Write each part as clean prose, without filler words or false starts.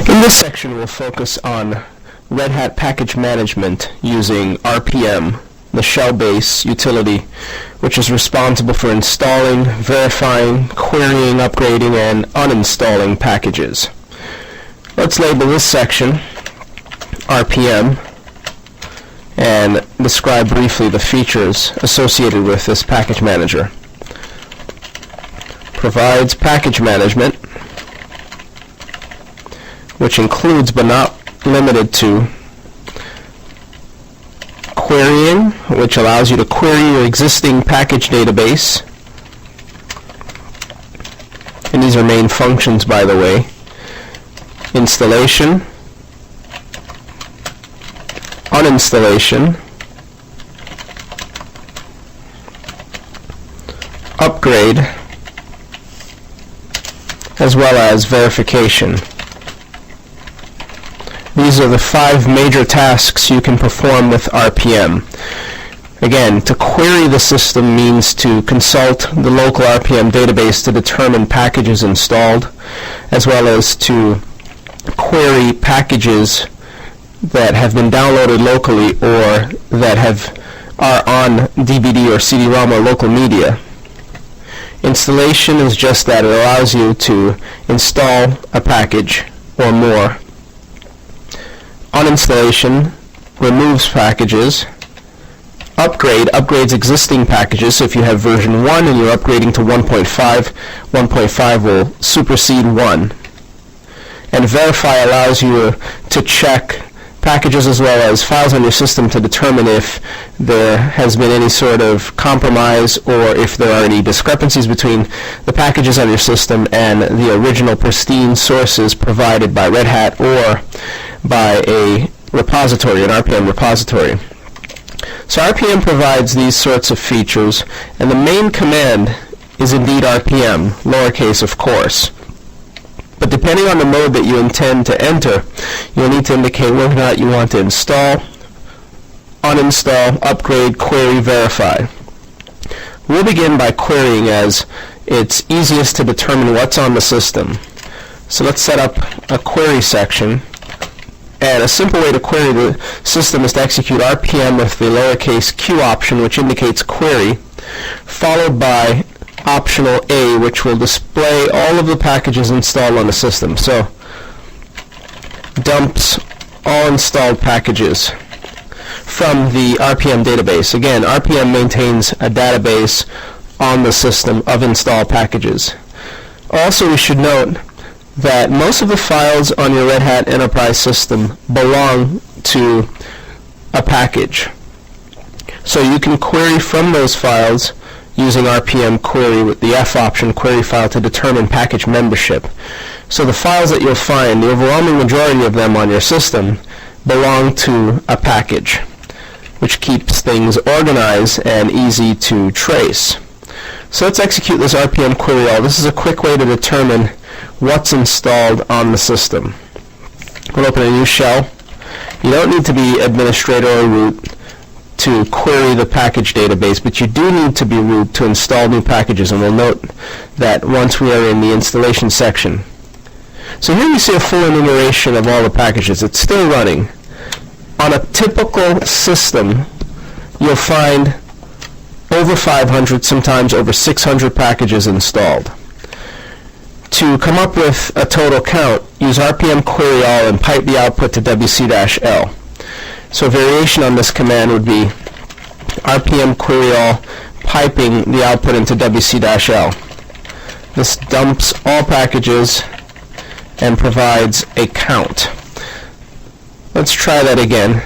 In this section, we'll focus on Red Hat package management using RPM, the shell-based utility, which is responsible for installing, verifying, querying, upgrading, and uninstalling packages. Let's label this section RPM and describe briefly the features associated with this package manager. Provides package management, which includes but not limited to querying, which allows you to query your existing package database. And these are main functions, by the way. Installation, uninstallation, upgrade, as well as verification. These are the 5 major tasks you can perform with RPM. Again, to query the system means to consult the local RPM database to determine packages installed, as well as to query packages that have been downloaded locally or that are on DVD or CD-ROM or local media. Installation is just that. It allows you to install a package or more. Uninstallation removes packages. Upgrade upgrades existing packages. So if you have version 1 and you're upgrading to 1.5, 1.5 will supersede 1. And verify allows you to check packages as well as files on your system to determine if there has been any sort of compromise or if there are any discrepancies between the packages on your system and the original pristine sources provided by Red Hat or by a repository, an RPM repository. So RPM provides these sorts of features, and the main command is indeed RPM, lowercase of course. But depending on the mode that you intend to enter, you'll need to indicate whether or not you want to install, uninstall, upgrade, query, verify. We'll begin by querying, as it's easiest to determine what's on the system. So let's set up a query section. And a simple way to query the system is to execute RPM with the lowercase q option, which indicates query, followed by optional A, which will display all of the packages installed on the system. So dumps all installed packages from the RPM database. Again, RPM maintains a database on the system of installed packages. Also, we should note that most of the files on your Red Hat Enterprise system belong to a package. So you can query from those files using RPM query with the F option, query file, to determine package membership. So the files that you'll find, the overwhelming majority of them on your system, belong to a package, which keeps things organized and easy to trace. So let's execute this RPM query all. This is a quick way to determine what's installed on the system. We'll open a new shell. You don't need to be administrator or root to query the package database, but you do need to be root to install new packages, and we'll note that once we are in the installation section. So here you see a full enumeration of all the packages. It's still running. On a typical system, you'll find over 500, sometimes over 600 packages installed. To come up with a total count, use RPM query all and pipe the output to wc-l. So a variation on this command would be RPM query all, piping the output into wc-l. This dumps all packages and provides a count. Let's try that again.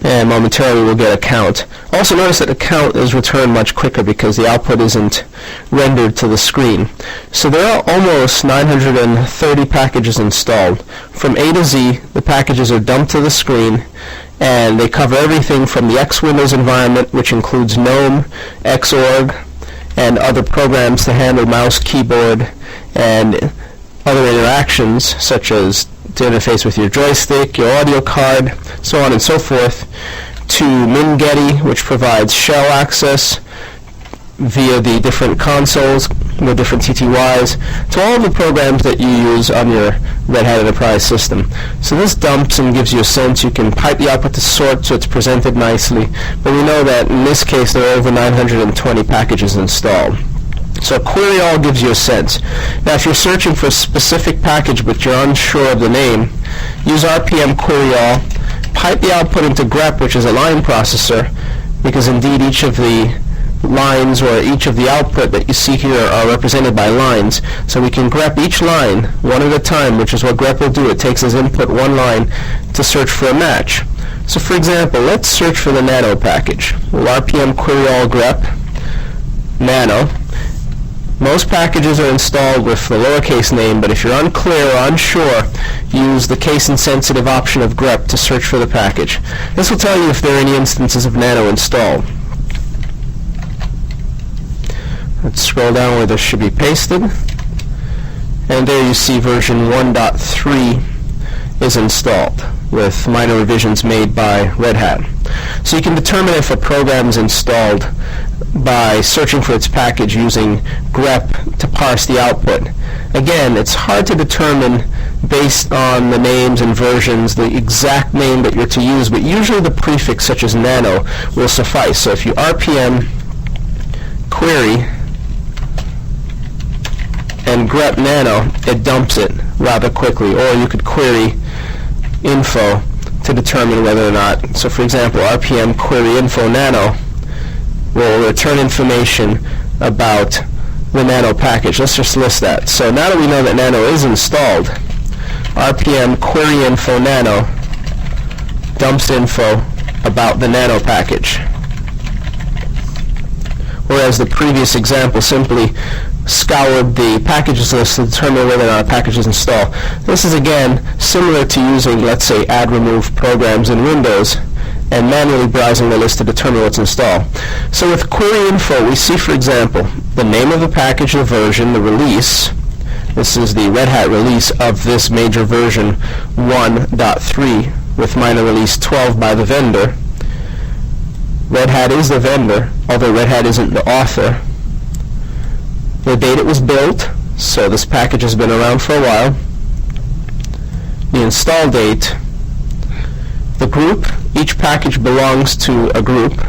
And momentarily we'll get a count. Also notice that the count is returned much quicker because the output isn't rendered to the screen. So there are almost 930 packages installed. From A to Z, the packages are dumped to the screen, and they cover everything from the X Windows environment, which includes GNOME, Xorg, and other programs to handle mouse, keyboard, and other interactions, such as to interface with your joystick, your audio card, so on and so forth, to MinGetty, which provides shell access via the different consoles, the different TTYs, to all of the programs that you use on your Red Hat Enterprise system. So this dumps and gives you a sense. You can pipe the output to sort so it's presented nicely, but we know that in this case there are over 920 packages installed. So query all gives you a sense. Now if you're searching for a specific package but you're unsure of the name, use RPM query all, pipe the output into grep, which is a line processor, because indeed each of the lines or each of the output that you see here are represented by lines. So we can grep each line one at a time, which is what grep will do. It takes as input one line to search for a match. So for example, let's search for the nano package. We'll RPM query all grep nano. Most packages are installed with the lowercase name, but if you're unclear or unsure, use the case-insensitive option of grep to search for the package. This will tell you if there are any instances of nano installed. Let's scroll down where this should be pasted. And there you see version 1.3 is installed with minor revisions made by Red Hat. So you can determine if a program is installed by searching for its package using grep to parse the output. Again, it's hard to determine based on the names and versions the exact name that you're to use, but usually the prefix such as nano will suffice. So if you RPM query and grep nano, it dumps it rather quickly. Or you could query info to determine whether or not. So for example, RPM query info nano will return information about the nano package. Let's just list that. So now that we know that nano is installed, RPM query info nano dumps info about the nano package. Whereas the previous example simply scoured the packages list to determine whether or not a package is installed. This is again similar to using, let's say, add remove programs in Windows and manually browsing the list to determine what's installed. So with query info, we see, for example, the name of the package, the version, the release. This is the Red Hat release of this major version 1.3 with minor release 12 by the vendor. Red Hat is the vendor, although Red Hat isn't the author. The date it was built, so this package has been around for a while. The install date. The group. Each package belongs to a group.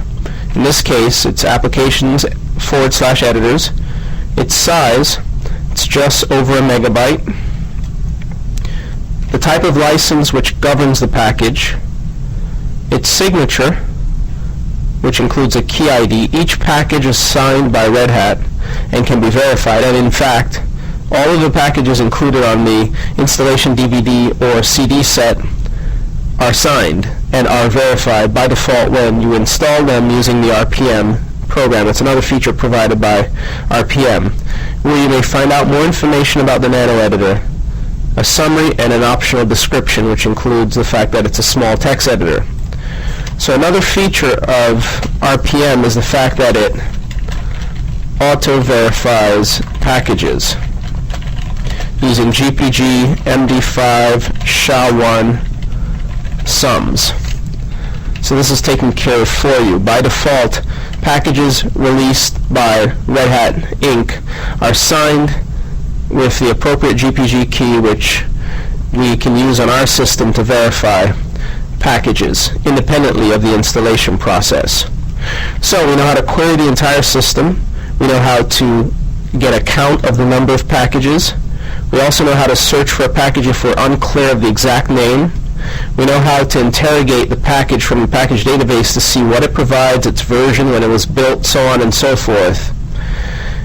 In this case, it's applications/editors. Its size. It's just over a megabyte. The type of license which governs the package. Its signature, which includes a key ID. Each package is signed by Red Hat and can be verified. And in fact, all of the packages included on the installation DVD or CD set are signed and are verified by default when you install them using the RPM program. It's another feature provided by RPM, where you may find out more information about the nano editor, a summary, and an optional description, which includes the fact that it's a small text editor. So another feature of RPM is the fact that it auto-verifies packages using GPG, MD5, SHA-1 sums. So this is taken care of for you. By default, packages released by Red Hat Inc. are signed with the appropriate GPG key, which we can use on our system to verify packages independently of the installation process. So we know how to query the entire system. We know how to get a count of the number of packages. We also know how to search for a package if we're unclear of the exact name. We know how to interrogate the package from the package database to see what it provides, its version, when it was built, so on and so forth.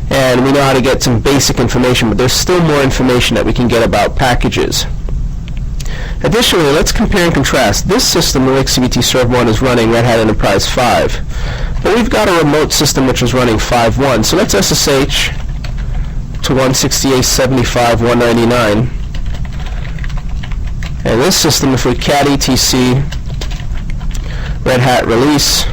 And we know how to get some basic information, but there's still more information that we can get about packages. Additionally, let's compare and contrast. This system, Linux CBT Serve 1, is running Red Hat Enterprise 5. But we've got a remote system which is running 5.1. So let's SSH to 168.75.199. And this system, if we cat etc Red Hat release,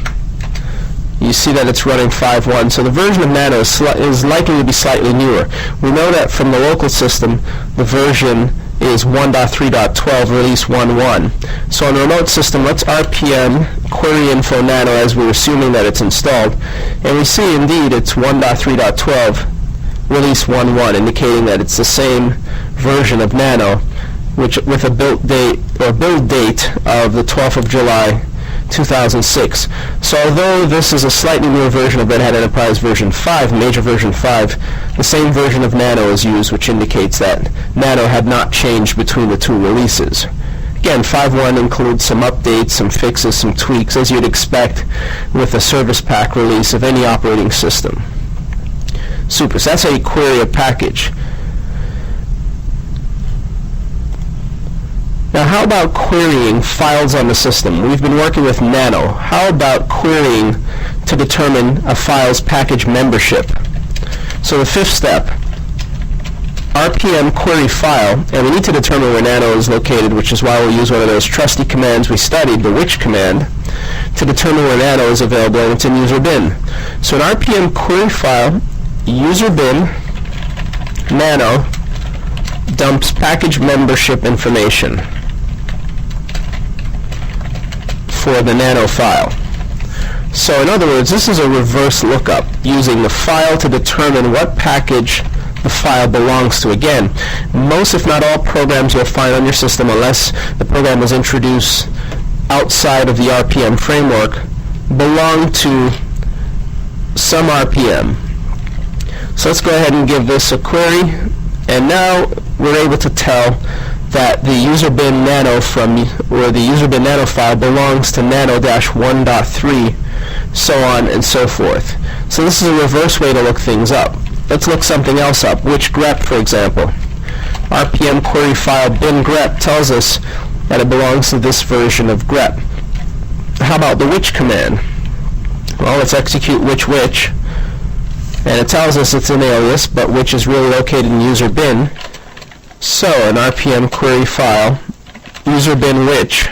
you see that it's running 5.1. So the version of Nano is likely to be slightly newer. We know that from the local system, the version is 1.3.12, release 1.1. So on the remote system, let's RPM query info nano as we're assuming that it's installed. And we see indeed it's 1.3.12, release 1.1, indicating that it's the same version of Nano, which with a build date of the 12th of July 2006. So although this is a slightly newer version of Red Hat Enterprise version 5, major version 5, the same version of Nano is used, which indicates that Nano had not changed between the two releases. Again, 5.1 includes some updates, some fixes, some tweaks, as you'd expect with a service pack release of any operating system. Super. So that's how you query a package. Now, how about querying files on the system? We've been working with Nano. How about querying to determine a file's package membership? So the fifth step, RPM query file, and we need to determine where Nano is located, which is why we'll use one of those trusty commands we studied, the which command, to determine where Nano is available, and it's in user bin. So an RPM query file, user bin, Nano, dumps package membership information for the Nano file. So in other words, this is a reverse lookup using the file to determine what package the file belongs to. Again, most if not all programs you'll find on your system, unless the program was introduced outside of the RPM framework, belong to some RPM. So let's go ahead and give this a query, and now we're able to tell that the user bin Nano the user bin Nano file belongs to Nano-1.3, so on and so forth. So this is a reverse way to look things up. Let's look something else up. Which grep, for example. RPM query file bin grep tells us that it belongs to this version of grep. How about the which command? Well, let's execute which, and it tells us it's an alias, but which is really located in user bin. So an RPM query file, user bin which,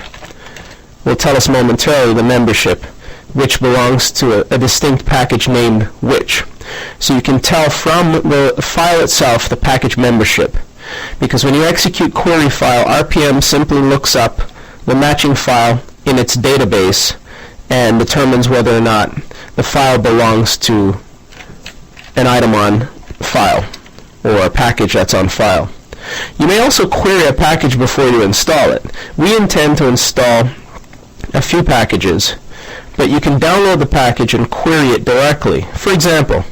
will tell us momentarily the membership, which belongs to a distinct package named which. So you can tell from the file itself the package membership, because when you execute query file, RPM simply looks up the matching file in its database and determines whether or not the file belongs to an item on file or a package that's on file. You may also query a package before you install it. We intend to install a few packages, but you can download the package and query it directly. For example,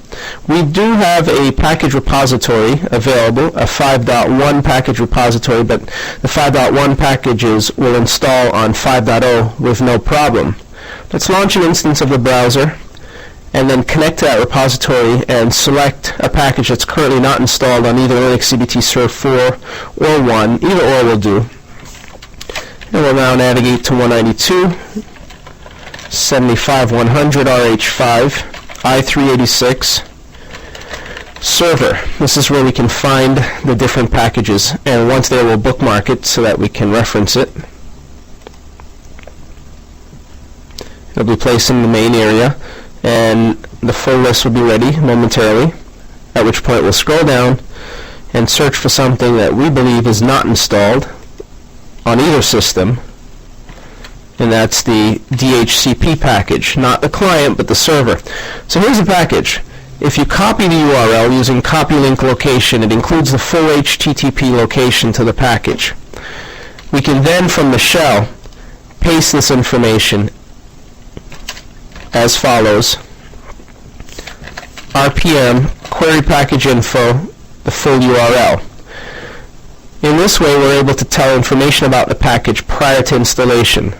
we do have a package repository available, a 5.1 package repository, but the 5.1 packages will install on 5.0 with no problem. Let's launch an instance of the browser and then connect to that repository and select a package that's currently not installed on either Linux CBT Serve 4 or 1. Either or will do. And we'll now navigate to 192.75.100 RH5 i386 server. This is where we can find the different packages, and once there we'll bookmark it so that we can reference it. It'll be placed in the main area, and the full list will be ready momentarily, at which point we'll scroll down and search for something that we believe is not installed on either system, and that's the DHCP package, not the client but the server. So here's the package. If you copy the URL using copy link location, it includes the full HTTP location to the package. We can then, from the shell, paste this information as follows: RPM query package info, the full URL. In this way, we're able to tell information about the package prior to installation.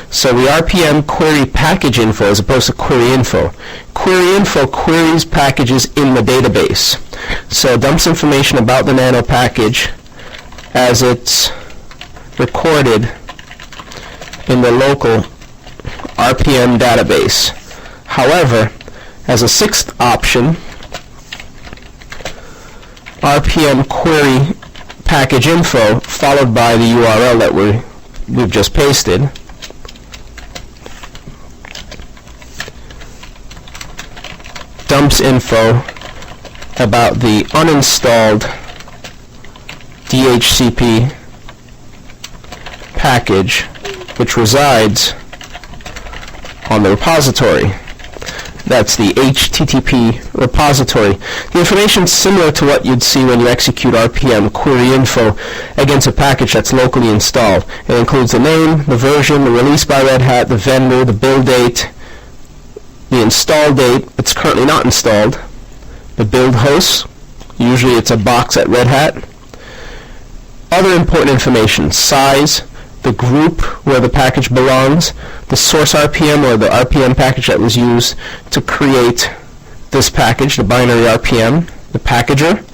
So we RPM query package info as opposed to query info. Query info queries packages in the database. So it dumps information about the Nano package as it's recorded in the local RPM database. However, as a sixth option, RPM query package info followed by the URL that we've just pasted dumps info about the uninstalled DHCP package which resides on the repository. That's the HTTP repository. The information is similar to what you'd see when you execute RPM query info against a package that's locally installed. It includes the name, the version, the release by Red Hat, the vendor, the build date, the install date. It's currently not installed. The build host. Usually it's a box at Red Hat. Other important information: size, the group where the package belongs, the source RPM or the RPM package that was used to create this package, the binary RPM, the packager,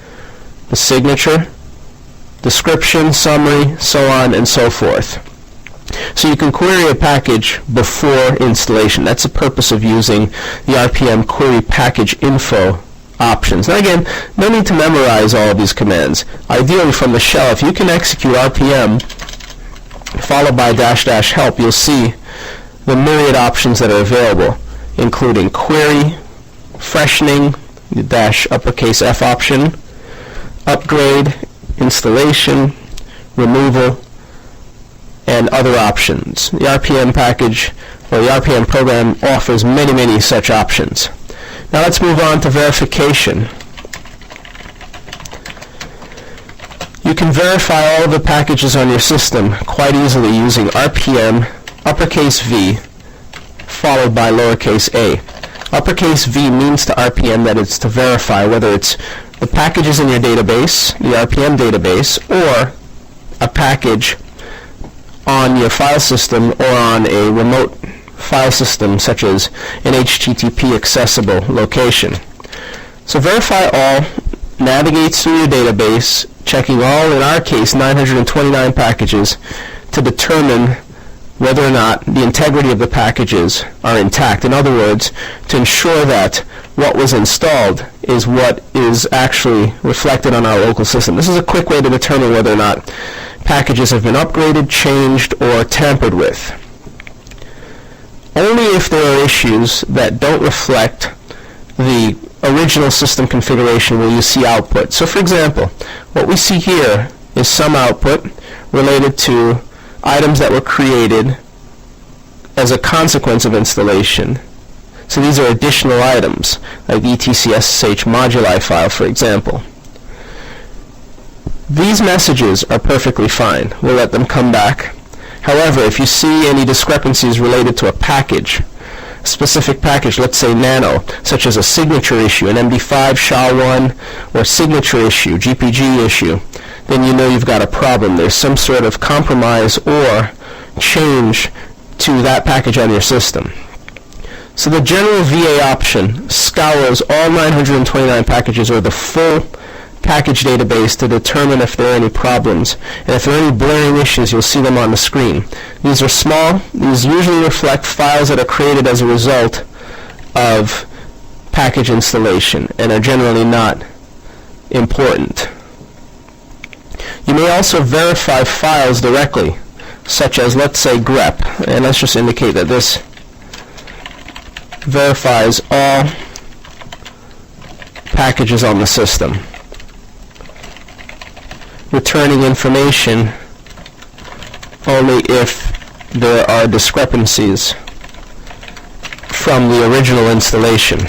the signature, description, summary, so on and so forth. So you can query a package before installation. That's the purpose of using the RPM query package info options. Now again, no need to memorize all of these commands. Ideally from the shell, if you can execute RPM followed by --help, you'll see the myriad options that are available, including query, freshening, the --F option, upgrade, installation, removal, and other options. The RPM package or the RPM program offers many such options. Now let's move on to verification. You can verify all of the packages on your system quite easily using RPM uppercase V followed by lowercase a. Uppercase V means to RPM that it's to verify whether it's the packages in your database, the RPM database, or a package on your file system or on a remote file system such as an HTTP accessible location. So verify all navigates through your database, checking all, in our case, 929 packages to determine whether or not the integrity of the packages are intact. In other words, to ensure that what was installed is what is actually reflected on our local system. This is a quick way to determine whether or not packages have been upgraded, changed, or tampered with. Only if there are issues that don't reflect the original system configuration will you see output. So for example, what we see here is some output related to items that were created as a consequence of installation. So these are additional items, like the etc.ssh moduli file, for example. These messages are perfectly fine. We'll let them come back. However, if you see any discrepancies related to a package, a specific package, let's say Nano, such as a signature issue, an MD5, SHA-1, or signature issue, GPG issue, then you know you've got a problem. There's some sort of compromise or change to that package on your system. So the general VA option scours all 929 packages or the full package database to determine if there are any problems. And if there are any blaring issues, you'll see them on the screen. These are small. These usually reflect files that are created as a result of package installation and are generally not important. You may also verify files directly, such as, let's say, grep. And let's just indicate that this verifies all packages on the system, returning information only if there are discrepancies from the original installation.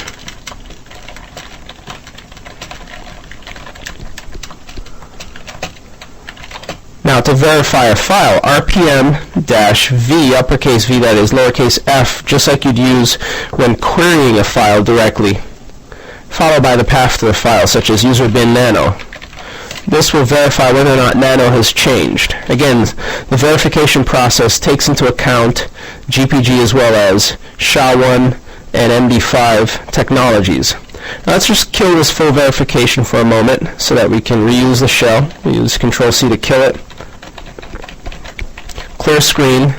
Now to verify a file, RPM-V, uppercase V, that is lowercase f, just like you'd use when querying a file directly, followed by the path to the file, such as user bin nano. This will verify whether or not Nano has changed. Again, the verification process takes into account GPG as well as SHA-1 and MD5 technologies. Now let's just kill this full verification for a moment so that we can reuse the shell. We use Control-C to kill it. Clear screen,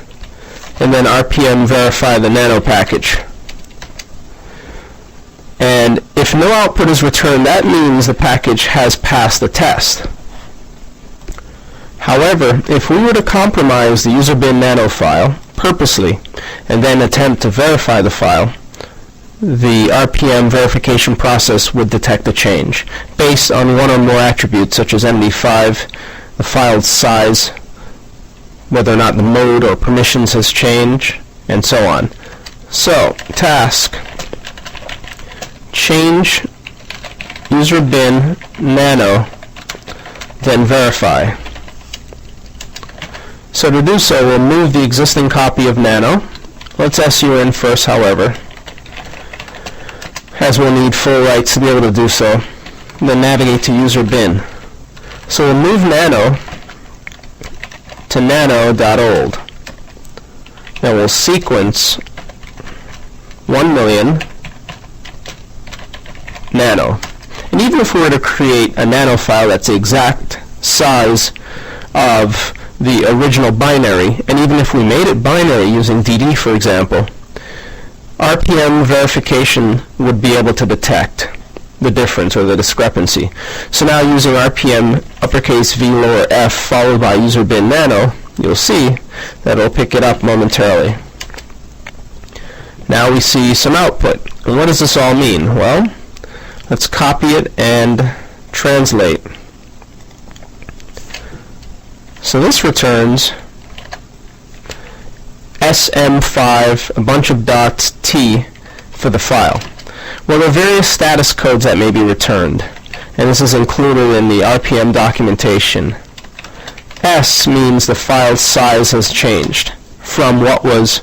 and then RPM verify the Nano package. And if no output is returned, that means the package has passed the test. However, if we were to compromise the user bin nano file purposely and then attempt to verify the file, the RPM verification process would detect a change based on one or more attributes such as MD5, the file's size, whether or not the mode or permissions has changed, and so on. So, task change user bin nano, then verify. So to do so, we'll move the existing copy of nano. Let's SU in first, however, as we'll need full rights to be able to do so. Then navigate to user bin. So we'll move nano to nano.old. Then we'll sequence 1,000,000 nano. And even if we were to create a nano file that's the exact size of the original binary, and even if we made it binary using DD, for example, RPM verification would be able to detect the difference or the discrepancy. So now using RPM uppercase V lower f followed by user bin nano, you'll see that it'll pick it up momentarily. Now we see some output. And what does this all mean? Well, let's copy it and translate. So this returns SM5, a bunch of dots, T for the file. Well, there are various status codes that may be returned, and this is included in the RPM documentation. S means the file size has changed from what was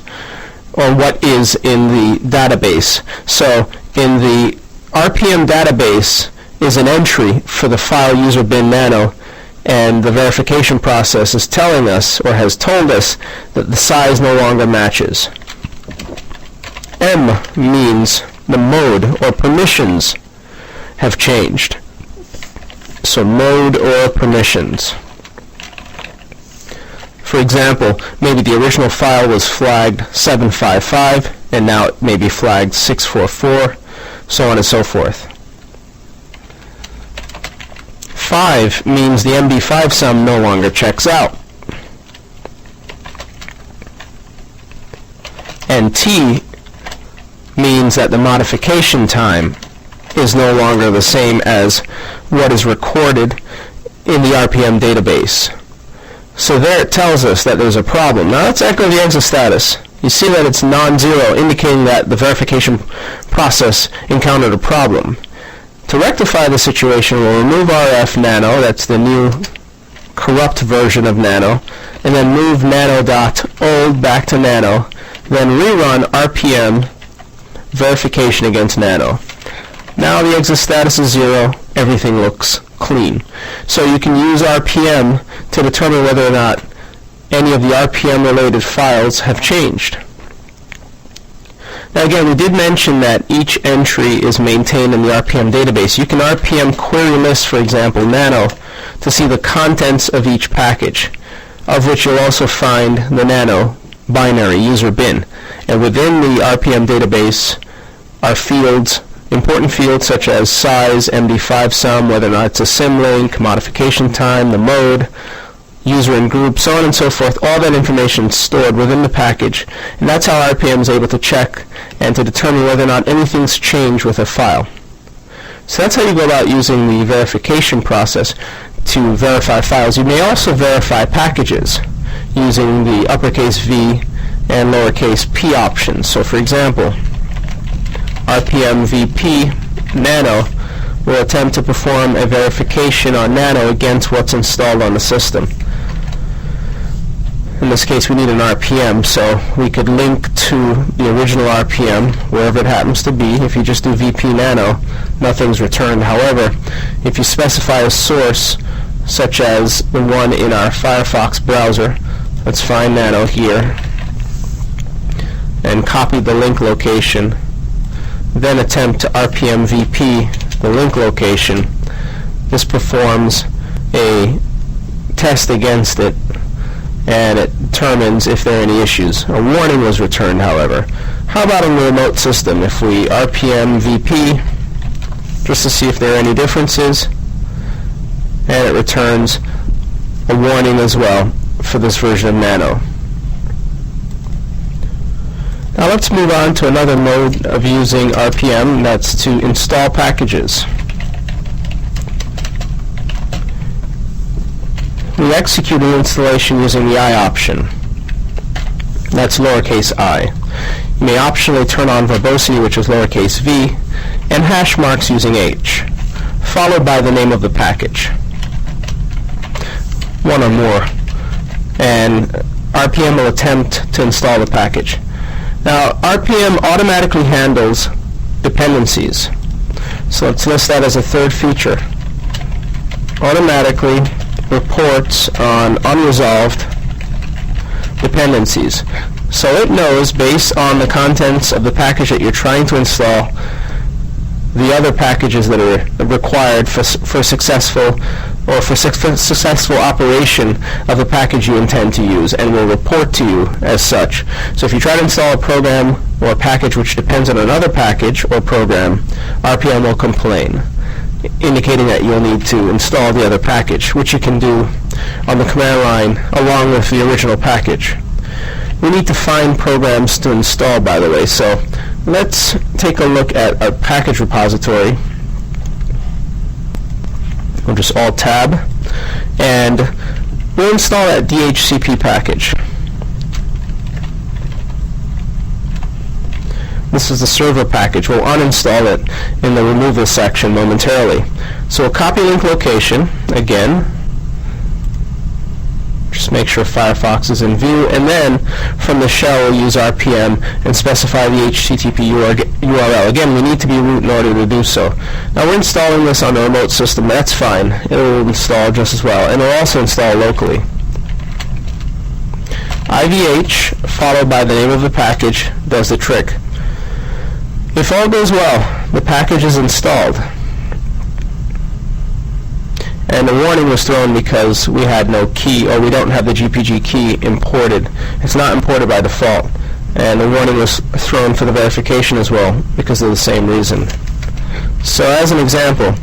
or what is in the database. So in the RPM database is an entry for the file user bin nano, and the verification process is telling us, or has told us, that the size no longer matches. M means the mode or permissions have changed. So mode or permissions. For example, maybe the original file was flagged 755, and now it may be flagged 644, so on and so forth. 5 means the MD5 sum no longer checks out. And T means that the modification time is no longer the same as what is recorded in the RPM database. So there it tells us that there's a problem. Now let's echo the exit status. You see that it's non-zero, indicating that the verification process encountered a problem. To rectify the situation, we'll remove RF nano, that's the new corrupt version of nano, and then move nano.old back to nano, then rerun RPM verification against nano. Now the exit status is 0, everything looks clean. So you can use RPM to determine whether or not any of the RPM related files have changed. Now again, we did mention that each entry is maintained in the RPM database. You can RPM query list, for example, nano, to see the contents of each package, of which you'll also find the nano binary user bin. And within the RPM database are fields, important fields such as size, MD5 sum, whether or not it's a symlink, modification time, the mode, user and group, so on and so forth. All that information is stored within the package, and that's how RPM is able to check and to determine whether or not anything's changed with a file. So that's how you go about using the verification process to verify files. You may also verify packages using the uppercase V and lowercase p options. So for example, RPM VP nano will attempt to perform a verification on nano against what's installed on the system. In this case, we need an RPM, so we could link to the original RPM, wherever it happens to be. If you just do VP nano, nothing's returned. However, if you specify a source, such as the one in our Firefox browser, let's find nano here, and copy the link location, then attempt to RPM VP the link location, this performs a test against it, and it determines if there are any issues. A warning was returned, however. How about on the remote system? If we RPM VP, just to see if there are any differences, and it returns a warning as well for this version of nano. Now let's move on to another mode of using RPM, and that's to install packages. We execute an installation using the I option. That's lowercase I. You may optionally turn on verbosity, which is lowercase v, and hash marks using H, followed by the name of the package, one or more, and RPM will attempt to install the package. Now, RPM automatically handles dependencies. So let's list that as a third feature. Automatically reports on unresolved dependencies. So it knows, based on the contents of the package that you're trying to install, the other packages that are required for successful operation of the package you intend to use, and will report to you as such. So if you try to install a program or a package which depends on another package or program, RPM will complain, indicating that you'll need to install the other package, which you can do on the command line along with the original package. We need to find programs to install, by the way, so let's take a look at our package repository. We'll just Alt-Tab, and we'll install that DHCP package. This is the server package. We'll uninstall it in the removal section momentarily. So we'll copy link location, again, just make sure Firefox is in view, and then from the shell we'll use RPM and specify the HTTP URL. Again, we need to be root in order to do so. Now we're installing this on a remote system. That's fine. It will install just as well, and it will also install locally. IVH followed by the name of the package does the trick. If all goes well, the package is installed. And a warning was thrown because we had no key, or we don't have the GPG key imported. It's not imported by default. And a warning was thrown for the verification as well because of the same reason. So as an example,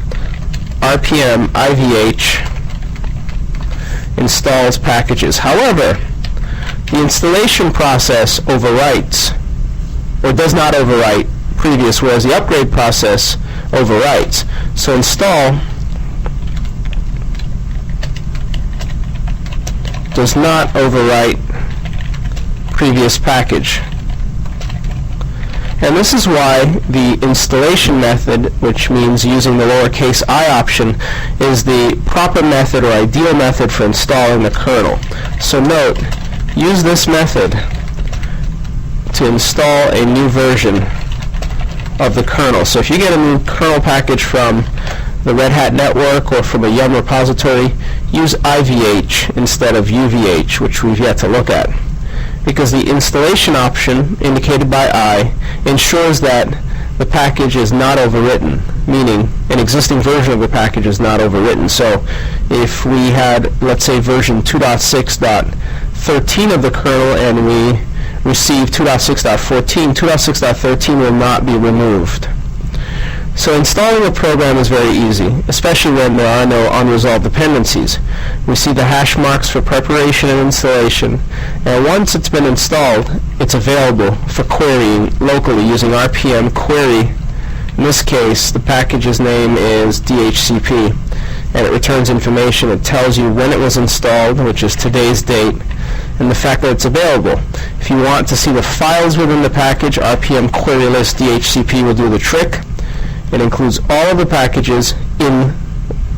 RPM IVH installs packages. However, the installation process overwrites, or does not overwrite previous, whereas the upgrade process overwrites. So install does not overwrite previous package. And this is why the installation method, which means using the lowercase I option, is the proper method or ideal method for installing the kernel. So note, use this method to install a new version of the kernel. So if you get a new kernel package from the Red Hat network or from a Yum repository, use IVH instead of UVH, which we've yet to look at, because the installation option indicated by I ensures that the package is not overwritten, meaning an existing version of the package is not overwritten. So if we had, let's say, version 2.6.13 of the kernel and we receive 2.6.14, 2.6.13 will not be removed. So installing a program is very easy, especially when there are no unresolved dependencies. We see the hash marks for preparation and installation, and once it's been installed, it's available for querying locally using RPM query. In this case, the package's name is DHCP, and it returns information. It tells you when it was installed, which is today's date, and the fact that it's available. If you want to see the files within the package, RPM query list DHCP will do the trick. It includes all of the packages in,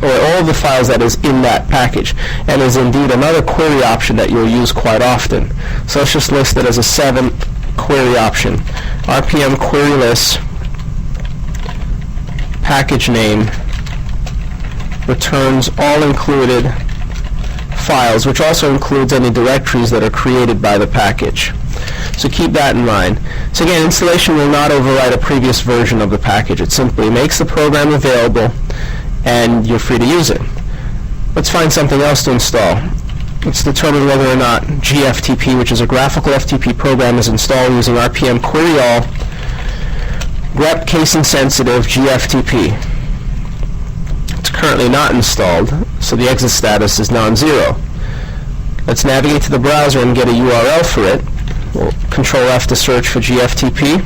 or all of the files that is in that package, and is indeed another query option that you'll use quite often. So let's just list it as a 7th query option. RPM query list package name returns all included files, which also includes any directories that are created by the package. So keep that in mind. So again, installation will not overwrite a previous version of the package. It simply makes the program available and you're free to use it. Let's find something else to install. Let's determine whether or not GFTP, which is a graphical FTP program, is installed using RPM query all grep case insensitive GFTP. It's currently not installed, so the exit status is non-zero. Let's navigate to the browser and get a URL for it. We'll Control F to search for GFTP.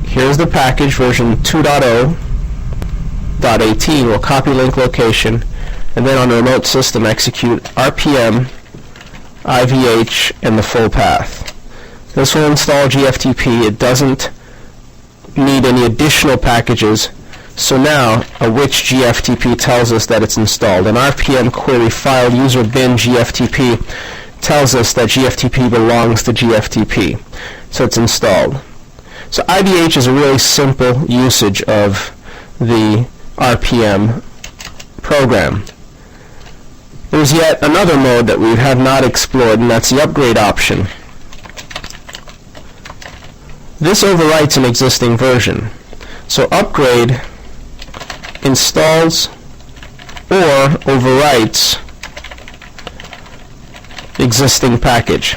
Here's the package, version 2.0.18. We'll copy link location, and then on the remote system execute RPM IVH and the full path. This will install GFTP. It doesn't need any additional packages. So now a which GFTP tells us that it's installed. An RPM query file user bin GFTP tells us that GFTP belongs to GFTP. So it's installed. So IDH is a really simple usage of the RPM program. There's yet another mode that we have not explored, and that's the upgrade option. This overwrites an existing version. So upgrade installs or overwrites existing package.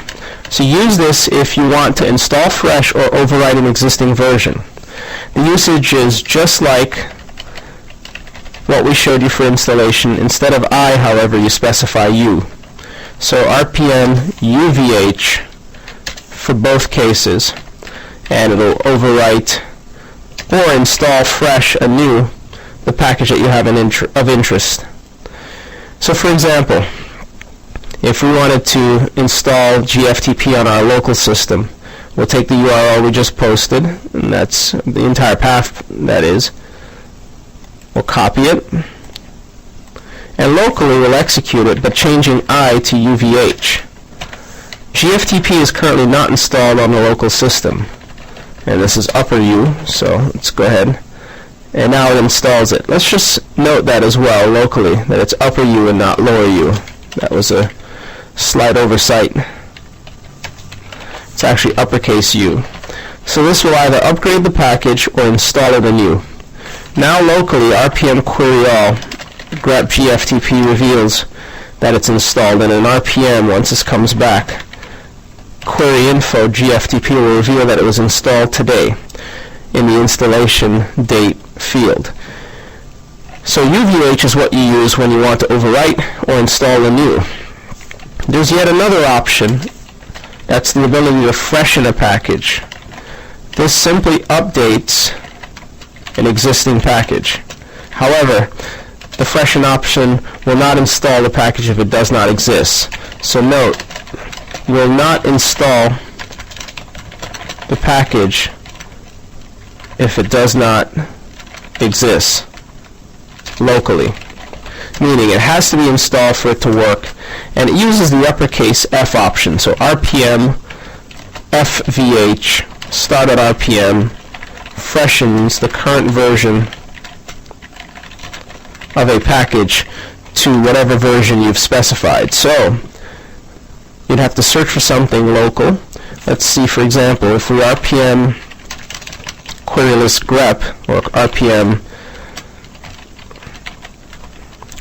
So use this if you want to install fresh or overwrite an existing version. The usage is just like what we showed you for installation. Instead of I, however, you specify U. So RPM UVH for both cases, and it'll overwrite or install fresh anew the package that you have of interest. So for example, if we wanted to install GFTP on our local system, we'll take the URL we just posted, and that's the entire path, that is. We'll copy it, and locally we'll execute it, but changing I to UVH. GFTP is currently not installed on the local system, and this is upper U, so let's go ahead. And now it installs it. Let's just note that as well locally, that it's upper U and not lower U. That was a slight oversight. It's actually uppercase U. So this will either upgrade the package or install it anew. Now locally, RPM query all grep GFTP reveals that it's installed, and in RPM, once this comes back, query info GFTP will reveal that it was installed today in the installation date field. So UVH is what you use when you want to overwrite or install anew. There's yet another option. That's the ability to freshen a package. This simply updates an existing package. However, the freshen option will not install the package if it does not exist. So note, will not install the package if it does not exist locally, meaning it has to be installed for it to work, and it uses the uppercase F option. So RPM FVH start at RPM freshens the current version of a package to whatever version you've specified. So you'd have to search for something local. Let's see, for example, if we RPM querylist grep or RPM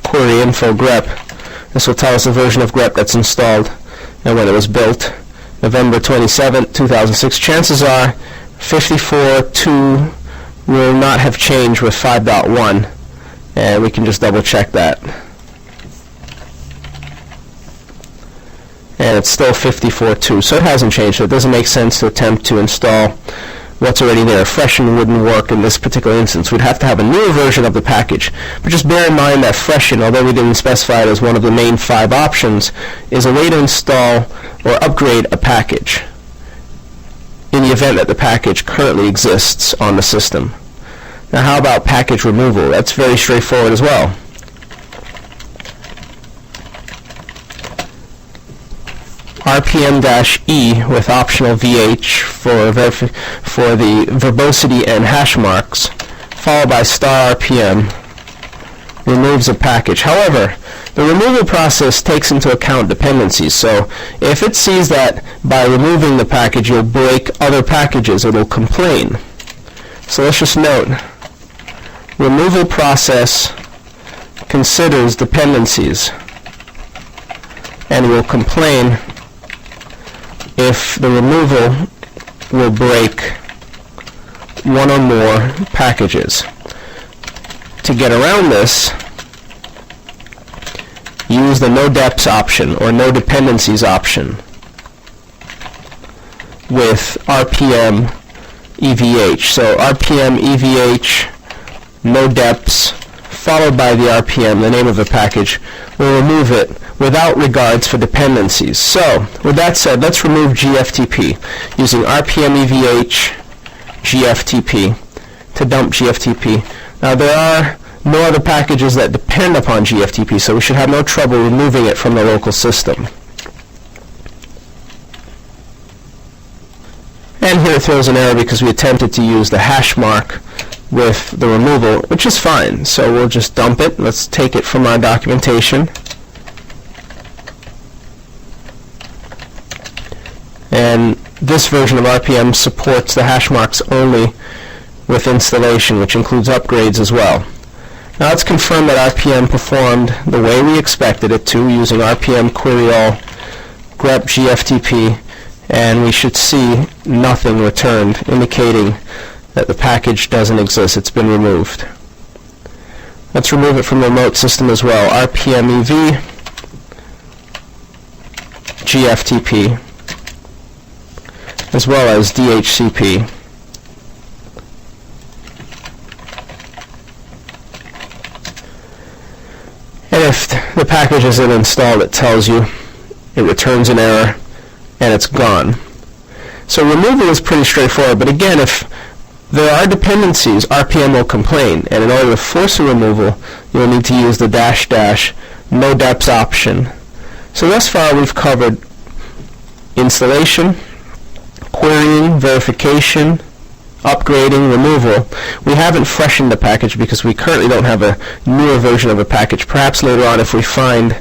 query info grep, this will tell us the version of grep that's installed and when it was built, November 27, 2006. Chances are 54.2 will not have changed with 5.1, and we can just double check that. And it's still 54.2, so it hasn't changed, so it doesn't make sense to attempt to install what's already there. Freshen wouldn't work in this particular instance. We'd have to have a newer version of the package. But just bear in mind that freshen, although we didn't specify it as one of the main 5 options, is a way to install or upgrade a package in the event that the package currently exists on the system. Now how about package removal? That's very straightforward as well. RPM-E with optional VH for the verbosity and hash marks, followed by star RPM, removes a package. However, the removal process takes into account dependencies. So if it sees that by removing the package you'll break other packages, it'll complain. So let's just note, removal process considers dependencies and will complain if the removal will break one or more packages. To get around this, use the no deps option or no dependencies option with RPM EVH. So RPM EVH no deps followed by the RPM, the name of the package, will remove it without regards for dependencies. So, with that said, let's remove GFTP using RPM EVH GFTP. to dump GFTP. Now there are no other packages that depend upon GFTP, so we should have no trouble removing it from the local system. And here it throws an error because we attempted to use the hash mark with the removal, which is fine. So we'll just dump it. Let's take it from our documentation. And this version of RPM supports the hash marks only with installation, which includes upgrades as well. Now let's confirm that RPM performed the way we expected it to using RPM query all grep GFTP, and we should see nothing returned, indicating that the package doesn't exist. It's been removed. Let's remove it from the remote system as well. RPM EV GFTP, as well as DHCP. And if the package isn't installed, it tells you, it returns an error, and it's gone. So removal is pretty straightforward, but again, if there are dependencies, RPM will complain, and in order to force a removal, you'll need to use the -- no deps option. So thus far we've covered installation, querying, verification, upgrading, removal. We haven't freshened the package because we currently don't have a newer version of a package. Perhaps later on, if we find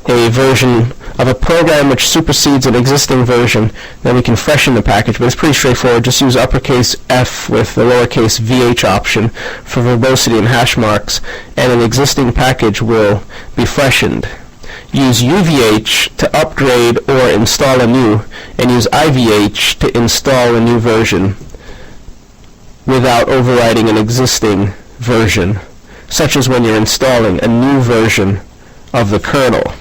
a version of a program which supersedes an existing version, then we can freshen the package, but it's pretty straightforward. Just use uppercase F with the lowercase VH option for verbosity and hash marks, and an existing package will be freshened. Use UVH to upgrade or install a new, and use IVH to install a new version without overriding an existing version, such as when you're installing a new version of the kernel.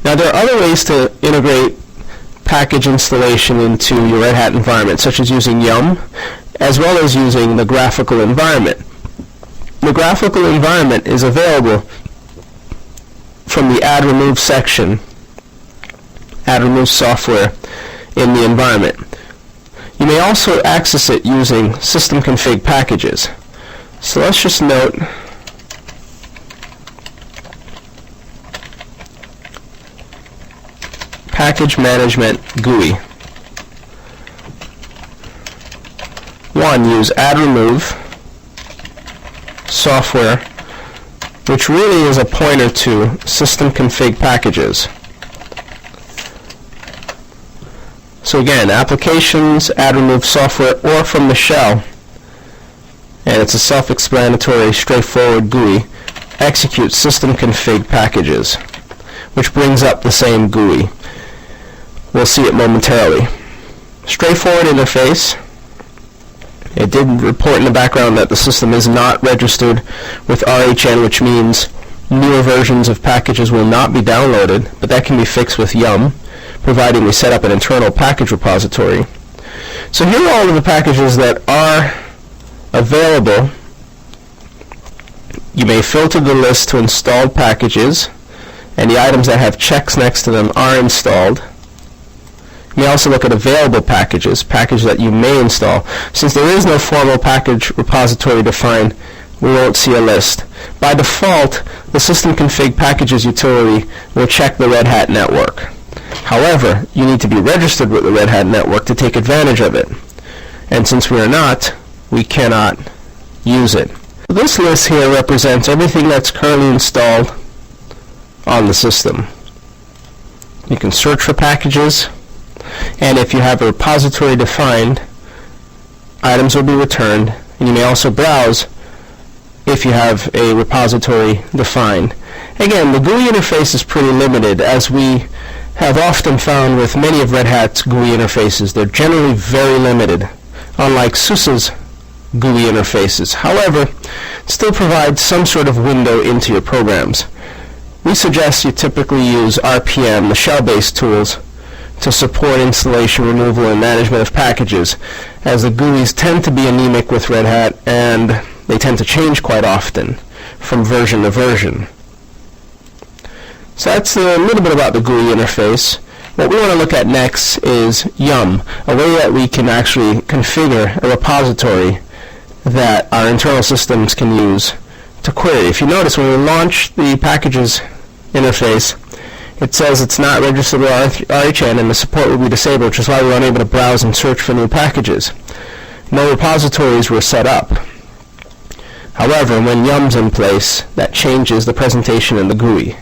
Now there are other ways to integrate package installation into your Red Hat environment, such as using Yum, as well as using the graphical environment. The graphical environment is available from the Add Remove section, Add Remove software in the environment. You may also access it using system config packages. So let's just note Package Management GUI. 1. Use Add Remove software, which really is a pointer to system config packages. So again, applications, Add Remove software, or from the shell, and it's a self-explanatory, straightforward GUI, execute system config packages, which brings up the same GUI. We'll see it momentarily. Straightforward interface. It did report in the background that the system is not registered with RHN, which means newer versions of packages will not be downloaded, but that can be fixed with Yum, providing we set up an internal package repository. So here are all of the packages that are available. You may filter the list to installed packages, and the items that have checks next to them are installed. You may also look at available packages, packages that you may install. Since there is no formal package repository defined, we won't see a list. By default, the System Config Packages utility will check the Red Hat network. However, you need to be registered with the Red Hat network to take advantage of it. And since we are not, we cannot use it. This list here represents everything that's currently installed on the system. You can search for packages, and if you have a repository defined, items will be returned, and you may also browse if you have a repository defined. Again, the GUI interface is pretty limited, as we have often found with many of Red Hat's GUI interfaces. They're generally very limited, unlike SUSE's GUI interfaces. However, it still provides some sort of window into your programs. We suggest you typically use RPM, the shell-based tools, to support installation, removal, and management of packages, as the GUIs tend to be anemic with Red Hat, and they tend to change quite often from version to version. So that's a little bit about the GUI interface. What we want to look at next is Yum, a way that we can actually configure a repository that our internal systems can use to query. If you notice, when we launch the packages interface, it says it's not registered with RHN and the support will be disabled, which is why we're unable to browse and search for new packages. No repositories were set up. However, when Yum's in place, that changes the presentation in the GUI.